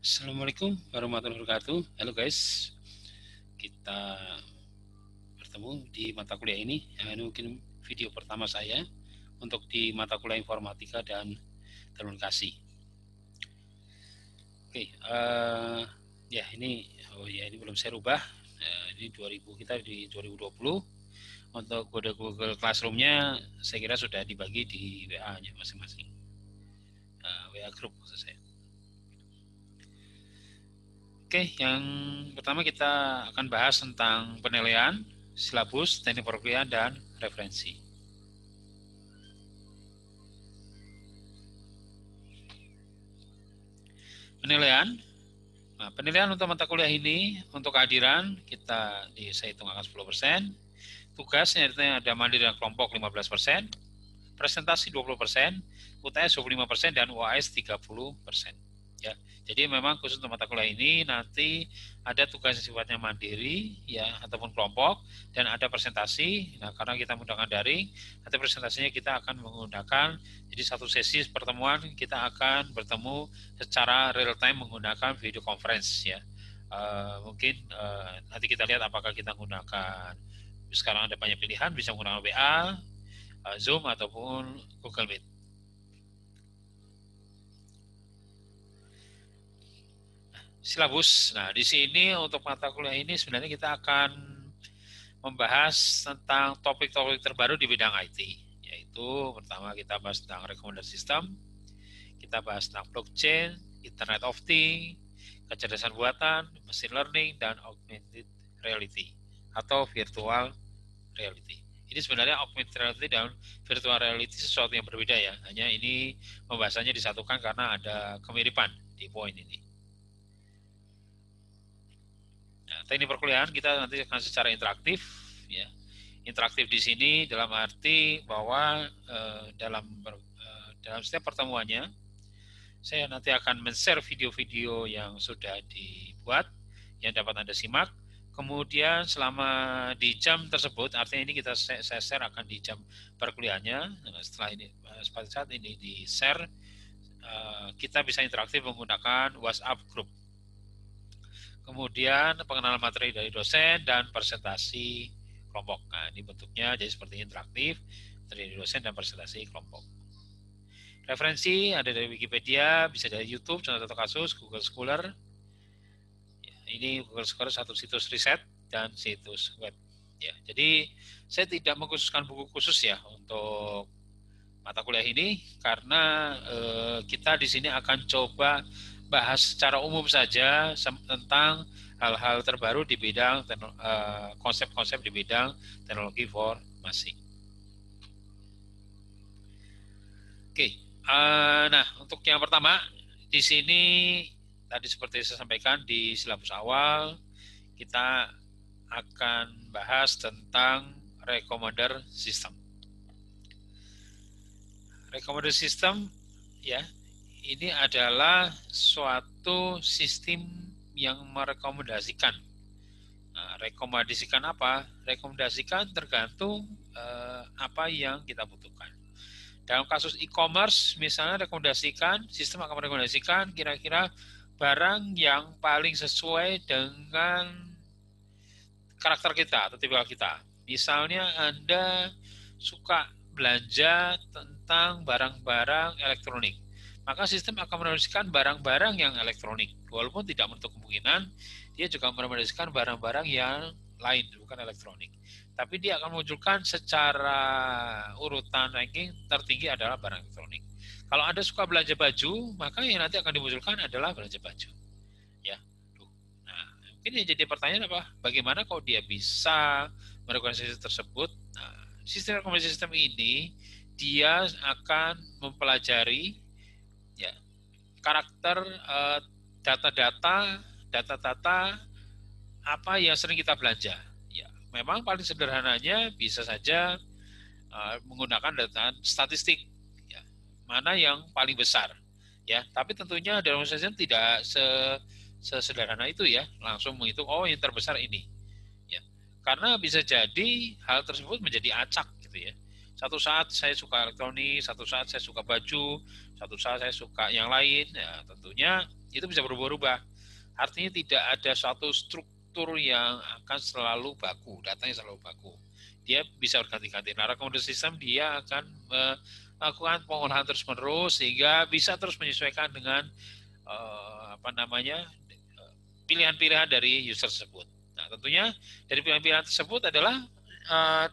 Assalamualaikum warahmatullahi wabarakatuh. Halo guys, kita bertemu di mata kuliah ini. Ini mungkin video pertama saya untuk di mata kuliah informatika dan telekomunikasi. Oke, ini belum saya rubah. Ini 2000, kita di 2020. Untuk kode Google Classroom-nya saya kira sudah dibagi di WA-nya masing-masing. WA group maksud saya. Oke, yang pertama kita akan bahas tentang penilaian, silabus, teknik perkuliahan, dan referensi. Penilaian. Nah, penilaian untuk mata kuliah ini, untuk kehadiran, saya hitung akan 10%. Tugasnya ada mandiri dan kelompok 15%, presentasi 20%, UTS 25%, dan UAS 30%. Ya, jadi memang khusus untuk mata kuliah ini nanti ada tugas sifatnya mandiri ya ataupun kelompok dan ada presentasi. Nah, karena kita menggunakan daring, nanti presentasinya kita akan menggunakan jadi satu sesi pertemuan kita akan bertemu secara real time menggunakan video conference ya. Nanti kita lihat apakah kita menggunakan sekarang ada banyak pilihan bisa menggunakan WA, Zoom ataupun Google Meet. Silabus. Nah, di sini untuk mata kuliah ini sebenarnya kita akan membahas tentang topik-topik terbaru di bidang IT. Yaitu pertama kita bahas tentang rekomendasi sistem, kita bahas tentang blockchain, Internet of Things, kecerdasan buatan, machine learning, dan augmented reality atau virtual reality. Ini sebenarnya augmented reality dan virtual reality sesuatu yang berbeda ya. Hanya ini pembahasannya disatukan karena ada kemiripan di poin ini. Nah, teknik perkuliahan kita nanti akan secara interaktif, ya. Interaktif di sini dalam arti bahwa dalam setiap pertemuannya saya nanti akan men-share video-video yang sudah dibuat yang dapat Anda simak. Kemudian selama di jam tersebut, artinya ini saya share akan di jam perkuliahannya. Nah, setelah ini pada saat ini di share, kita bisa interaktif menggunakan WhatsApp group. Kemudian pengenalan materi dari dosen dan presentasi kelompok. Nah, ini bentuknya jadi seperti interaktif dari dosen dan presentasi kelompok. Referensi ada dari Wikipedia, bisa dari YouTube, contoh kasus, Google Scholar. Ini Google Scholar satu situs riset dan situs web. Ya, jadi saya tidak mengkhususkan buku khusus ya untuk mata kuliah ini karena kita di sini akan coba bahas secara umum saja tentang hal-hal terbaru di bidang konsep-konsep di bidang teknologi informasi. Oke, nah untuk yang pertama di sini tadi seperti saya sampaikan di silabus awal kita akan bahas tentang recommender system. Recommender system ya ini adalah suatu sistem yang merekomendasikan. Nah, rekomendasikan apa? Rekomendasikan tergantung apa yang kita butuhkan. Dalam kasus e-commerce, misalnya sistem akan merekomendasikan kira-kira barang yang paling sesuai dengan karakter kita atau tipe kita. Misalnya Anda suka belanja tentang barang-barang elektronik, maka sistem akan merekomendasikan barang-barang yang elektronik. Walaupun tidak menutup kemungkinan, dia juga merekomendasikan barang-barang yang lain, bukan elektronik. Tapi dia akan menunjukkan secara urutan ranking tertinggi adalah barang elektronik. Kalau Anda suka belanja baju, maka yang nanti akan dimunculkan adalah belanja baju. Ya. Nah, mungkin yang jadi pertanyaan apa? Bagaimana kalau dia bisa merekomendasi tersebut? Nah, sistem rekomendasi sistem ini dia akan mempelajari ya karakter data-data apa yang sering kita belanja. Ya, memang paling sederhananya bisa saja menggunakan data statistik. Ya, mana yang paling besar? Ya, tapi tentunya dalam sistem tidak sesederhana itu ya, langsung menghitung oh yang terbesar ini. Ya, karena bisa jadi hal tersebut menjadi acak gitu ya. Satu saat saya suka elektronik, satu saat saya suka baju, satu saat saya suka yang lain. Ya, tentunya itu bisa berubah-ubah. Artinya tidak ada suatu struktur yang akan selalu baku, datanya selalu baku. Dia bisa berganti-ganti. Nah, recommendation system dia akan melakukan pengolahan terus-menerus sehingga bisa terus menyesuaikan dengan pilihan-pilihan dari user tersebut. Nah, tentunya dari pilihan-pilihan tersebut adalah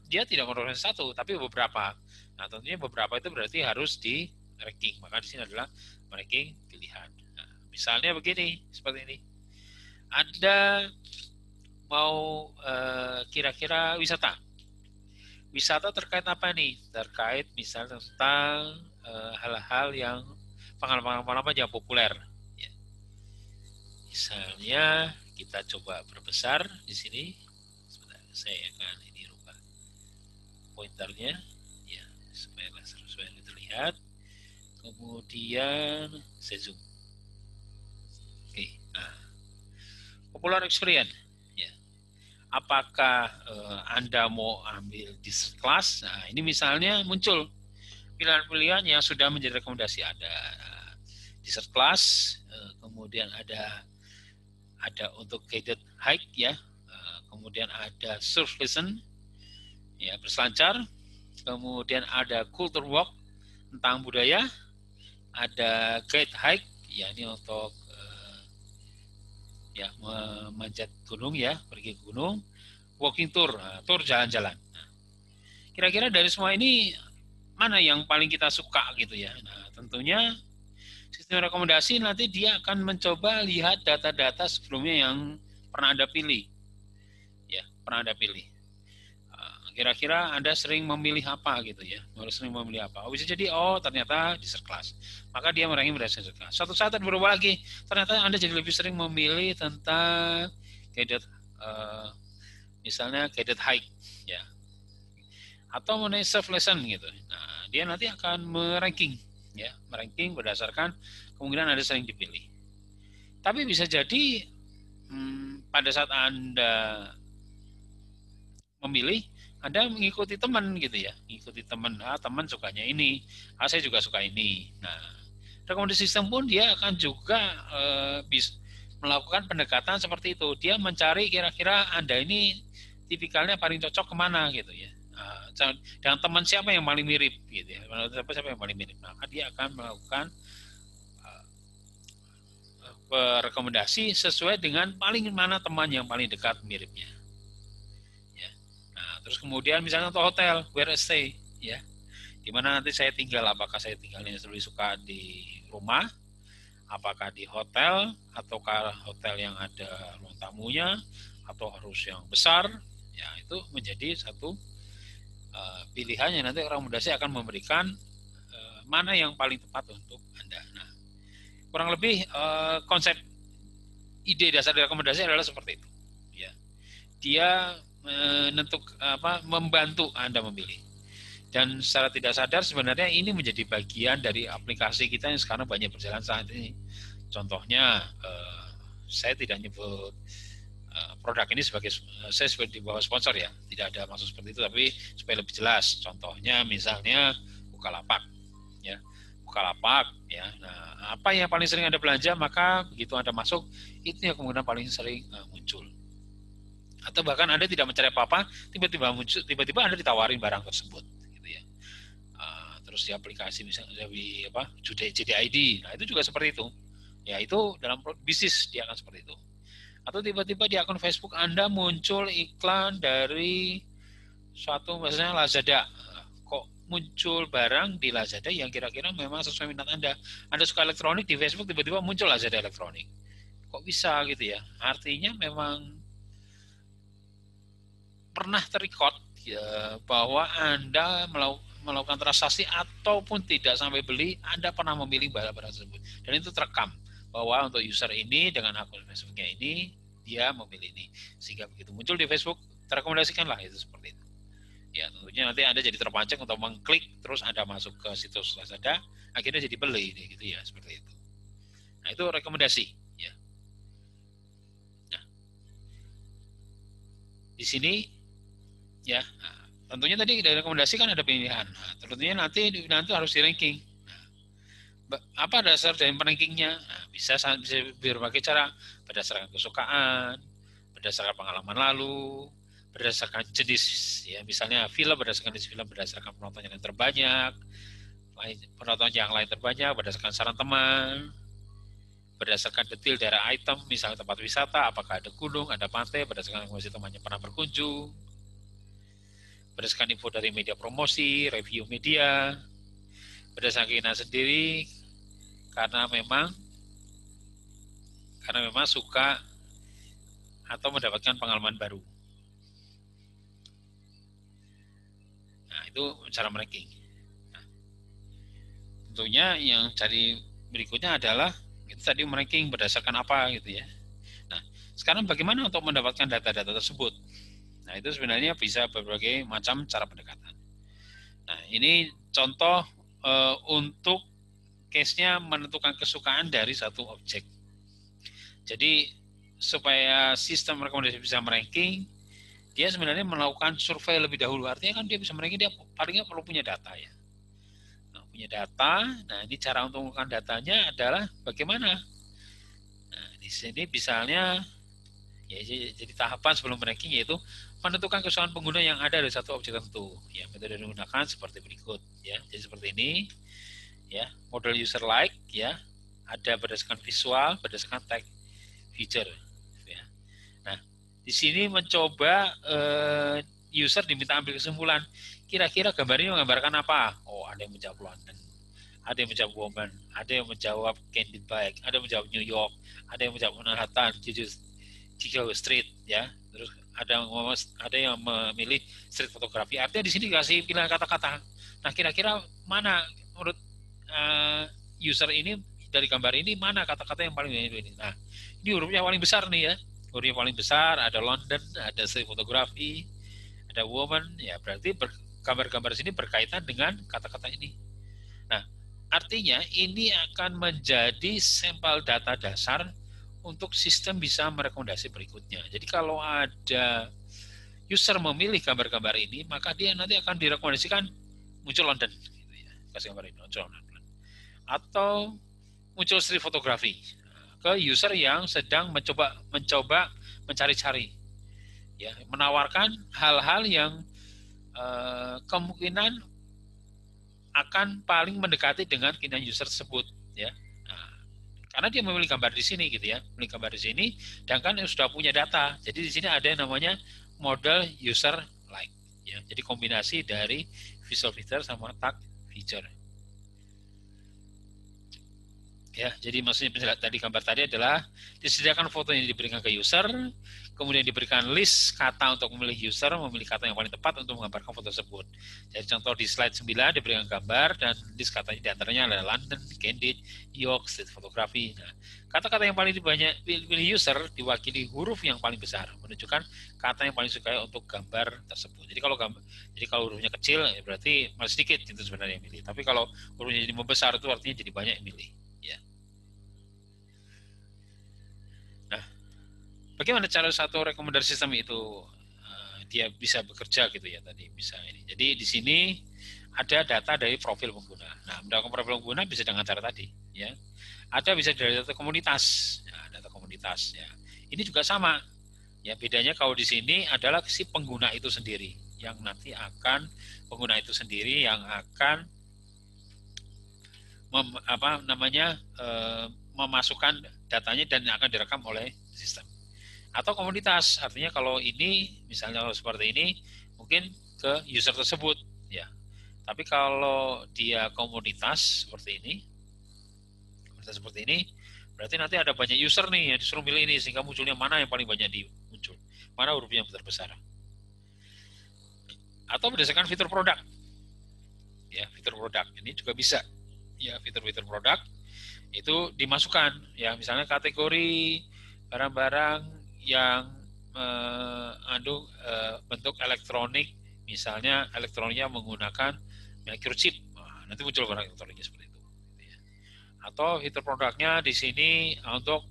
dia tidak merupakan satu, tapi beberapa. Nah, tentunya beberapa itu berarti harus di ranking. Maka di sini adalah ranking pilihan. Nah, misalnya begini, seperti ini. Ada mau kira-kira wisata. Wisata terkait apa nih? Terkait misalnya tentang hal-hal yang pengalaman-pengalaman yang populer. Ya. Misalnya kita coba perbesar di sini. Sebentar, saya akan ini rubah pointernya, ya supaya terlihat. Kemudian saya zoom. Oke, nah, popular experience. Ya. Apakah Anda mau ambil di kelas? Nah, ini misalnya muncul pilihan-pilihan yang sudah menjadi rekomendasi. Ada dessert class, kemudian ada untuk guided hike, ya, kemudian ada surf lesson, ya, berselancar, kemudian ada culture walk tentang budaya, ada guide hike, ya ini untuk ya memanjat gunung, ya, pergi ke gunung, walking tour, tour jalan-jalan. Nah, kira-kira dari semua ini mana yang paling kita suka gitu ya? Nah, tentunya sistem rekomendasi nanti dia akan mencoba lihat data-data sebelumnya yang pernah Anda pilih. Ya, pernah Anda pilih. Kira-kira Anda sering memilih apa gitu ya? Harus sering memilih apa? Bisa jadi ternyata dessert class. Maka dia meranking berdasarkan dessert class. Suatu saat berubah lagi, ternyata Anda jadi lebih sering memilih tentang guided misalnya guided hike, ya. Atau mengenai surf lesson gitu. Nah, dia nanti akan meranking, ya, meranking berdasarkan kemungkinan Anda sering dipilih. Tapi bisa jadi pada saat Anda memilih, Anda mengikuti teman gitu ya, mengikuti teman, teman sukanya ini, saya juga suka ini. Nah, rekomendasi sistem pun dia akan juga bisa melakukan pendekatan seperti itu. Dia mencari kira-kira Anda ini tipikalnya paling cocok kemana gitu ya. Dan teman siapa yang paling mirip gitu ya. Siapa yang paling mirip. Maka dia akan melakukan rekomendasi sesuai dengan paling mana teman yang paling dekat miripnya. Terus kemudian misalnya untuk hotel, where I stay, ya, di mana nanti saya tinggal, apakah saya tinggalnya lebih suka di rumah, apakah di hotel, ataukah hotel yang ada ruang tamunya, atau harus yang besar, ya itu menjadi satu pilihan yang nanti rekomendasi akan memberikan mana yang paling tepat untuk Anda. Nah, kurang lebih konsep ide dasar rekomendasi adalah seperti itu. Ya, dia membantu Anda memilih. Dan secara tidak sadar sebenarnya ini menjadi bagian dari aplikasi kita yang sekarang banyak berjalan saat ini. Contohnya, saya tidak nyebut produk ini sebagai saya sebagai di bawah sponsor ya, tidak ada maksud seperti itu, tapi supaya lebih jelas. Contohnya misalnya Bukalapak, ya, Bukalapak, ya. Nah, apa yang paling sering Anda belanja, maka begitu Anda masuk itu yang kemudian paling sering muncul. Atau bahkan Anda tidak mencari apa-apa, tiba-tiba muncul, tiba-tiba Anda ditawarin barang tersebut, gitu ya. Terus di aplikasi misalnya di JDID, nah itu juga seperti itu. Ya itu dalam bisnis dia akan seperti itu. Atau tiba-tiba di akun Facebook Anda muncul iklan dari suatu misalnya Lazada. Kok muncul barang di Lazada yang kira-kira memang sesuai minat Anda. Anda suka elektronik, di Facebook tiba-tiba muncul Lazada elektronik. Kok bisa gitu ya? Artinya memang pernah terrecord ya, bahwa Anda melakukan transaksi ataupun tidak sampai beli, Anda pernah memilih barang-barang tersebut. Dan itu terekam bahwa untuk user ini dengan akun Facebooknya ini, dia memilih ini. Sehingga begitu muncul di Facebook, terekomendasikanlah itu seperti itu. Ya, tentunya nanti Anda jadi terpancing untuk mengklik, terus Anda masuk ke situs Lazada, akhirnya jadi beli, gitu ya, seperti itu. Nah, itu rekomendasi. Ya. Nah, di sini ya, tentunya tadi dari rekomendasi kan ada pilihan. Tentunya nanti harus di ranking. apa dasar dari rankingnya? Nah, bisa berbagai cara, berdasarkan kesukaan, berdasarkan pengalaman lalu, berdasarkan jenis, ya misalnya film berdasarkan jenis film, berdasarkan penonton yang terbanyak, penonton yang lain terbanyak, berdasarkan saran teman, berdasarkan detail daerah item, misalnya tempat wisata, apakah ada gunung, ada pantai, berdasarkan informasi temannya pernah berkunjung, berdasarkan info dari media promosi, review media, berdasarkan keinginan sendiri, karena memang suka atau mendapatkan pengalaman baru. Nah, itu cara ranking. Nah, tentunya yang cari berikutnya adalah itu tadi ranking berdasarkan apa gitu ya. Nah, sekarang bagaimana untuk mendapatkan data-data tersebut? Nah, itu sebenarnya bisa berbagai macam cara pendekatan. Nah, ini contoh untuk case-nya menentukan kesukaan dari satu objek. Jadi, supaya sistem rekomendasi bisa meranking, dia sebenarnya melakukan survei lebih dahulu. Artinya kan dia bisa meranking, dia palingnya perlu punya data ya. Nah, punya data, nah ini cara untuk menggunakan datanya adalah bagaimana? Nah, di sini misalnya, ya, jadi tahapan sebelum ranking yaitu menentukan kesukaan pengguna yang ada dari satu objek tertentu. Ya, metode yang digunakan seperti berikut. Ya, jadi seperti ini. Ya, model user like ya, ada berdasarkan visual, berdasarkan tag feature. Ya. Nah, di sini mencoba user diminta ambil kesimpulan. Kira-kira gambar ini menggambarkan apa? Oh, ada yang menjawab London, ada yang menjawab Woman, ada yang menjawab Candid Bike, ada yang menjawab New York, ada yang menjawab Manhattan, Chicago Street, ya. Terus ada yang memilih street fotografi. Artinya di sini dikasih pilihan kata-kata. Nah, kira-kira mana menurut user ini dari gambar ini mana kata-kata yang paling ini? Nah, ini hurufnya paling besar nih ya. Hurufnya paling besar, ada London, ada street fotografi, ada woman, ya berarti gambar-gambar sini berkaitan dengan kata-kata ini. Nah, artinya ini akan menjadi sampel data dasar untuk sistem bisa merekomendasi berikutnya. Jadi kalau ada user memilih gambar-gambar ini, maka dia nanti akan direkomendasikan muncul London. Gitu ya. Kasih gambar ini, muncul London. Atau muncul street fotografi ke user yang sedang mencoba mencari-cari, ya, menawarkan hal-hal yang kemungkinan akan paling mendekati dengan keinginan user tersebut, ya. Nah, karena dia memilih gambar di sini gitu ya, memilih gambar di sini, dan kan sudah punya data. Jadi di sini ada yang namanya model user like, ya. Jadi kombinasi dari visual feature sama tag feature. Ya, jadi maksudnya tadi gambar tadi adalah disediakan foto yang diberikan ke user, kemudian diberikan list kata untuk memilih user, memilih kata yang paling tepat untuk menggambarkan foto tersebut. Jadi contoh di slide 9 diberikan gambar dan list katanya diantaranya adalah London, Candid, York, street photography. Nah, kata-kata yang paling banyak pilih user diwakili huruf yang paling besar, menunjukkan kata yang paling disukai untuk gambar tersebut. Jadi kalau hurufnya kecil, ya berarti masih sedikit itu sebenarnya yang milih. Tapi kalau hurufnya jadi membesar itu artinya jadi banyak yang milih. Ya. Nah, bagaimana cara satu rekomendasi sistem itu dia bisa bekerja gitu ya tadi bisa ini. Jadi di sini ada data dari profil pengguna. Nah, mendapatkan profil pengguna bisa dengan cara tadi, ya. Ada bisa dari data komunitas, ya, data komunitas. Ya. Ini juga sama. Ya, bedanya kalau di sini adalah si pengguna itu sendiri yang nanti akan memasukkan datanya dan akan direkam oleh sistem. Atau komunitas, artinya kalau ini misalnya seperti ini mungkin ke user tersebut, ya. Tapi kalau dia komunitas seperti ini, berarti nanti ada banyak user nih yang disuruh milih ini sehingga munculnya mana yang paling banyak muncul, mana huruf yang terbesar. Atau berdasarkan fitur produk, ya, fitur produk ini juga bisa, ya, fitur-fitur produk itu dimasukkan, ya, misalnya kategori barang-barang yang bentuk elektronik, misalnya elektroniknya menggunakan microchip, nah, nanti muncul barang elektroniknya seperti itu. Atau fitur produknya di sini untuk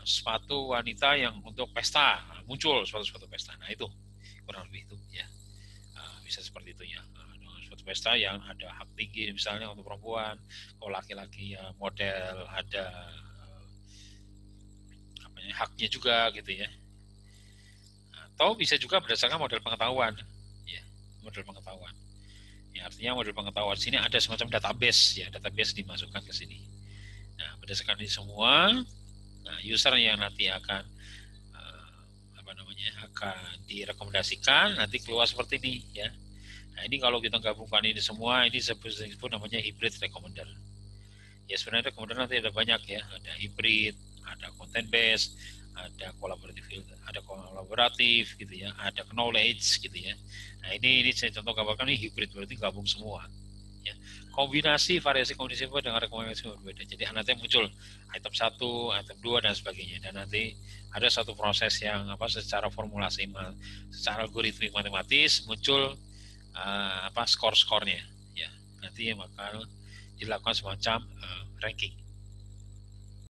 sepatu wanita yang untuk pesta, nah, muncul sepatu pesta. Nah itu kurang lebih itu, ya, bisa seperti itu ya. suatu pesta yang ada hak tinggi misalnya untuk perempuan, kalau laki-laki ya model ada haknya juga gitu ya. Atau bisa juga berdasarkan model pengetahuan, ya, model pengetahuan. Ya, artinya model pengetahuan sini ada semacam database, ya, database dimasukkan ke sini. Nah, berdasarkan ini semua, nah, user yang nanti akan akan direkomendasikan nanti keluar seperti ini, ya. Nah, ini kalau kita gabungkan ini semua, ini disebut namanya hybrid recommender. Ya, sebenarnya recommender nanti ada banyak ya, ada hybrid, ada content based, ada kolaboratif gitu ya, ada knowledge gitu ya. Nah, ini saya contoh gambarkan ini hybrid, berarti gabung semua. Ya. Kombinasi variasi kognisi dengan rekomendasi berbeda. Jadi nanti muncul item 1, item 2 dan sebagainya. Dan nanti ada satu proses yang secara formulasi, secara algoritmik matematis muncul skor-skornya. Ya, nanti bakal dilakukan semacam ranking.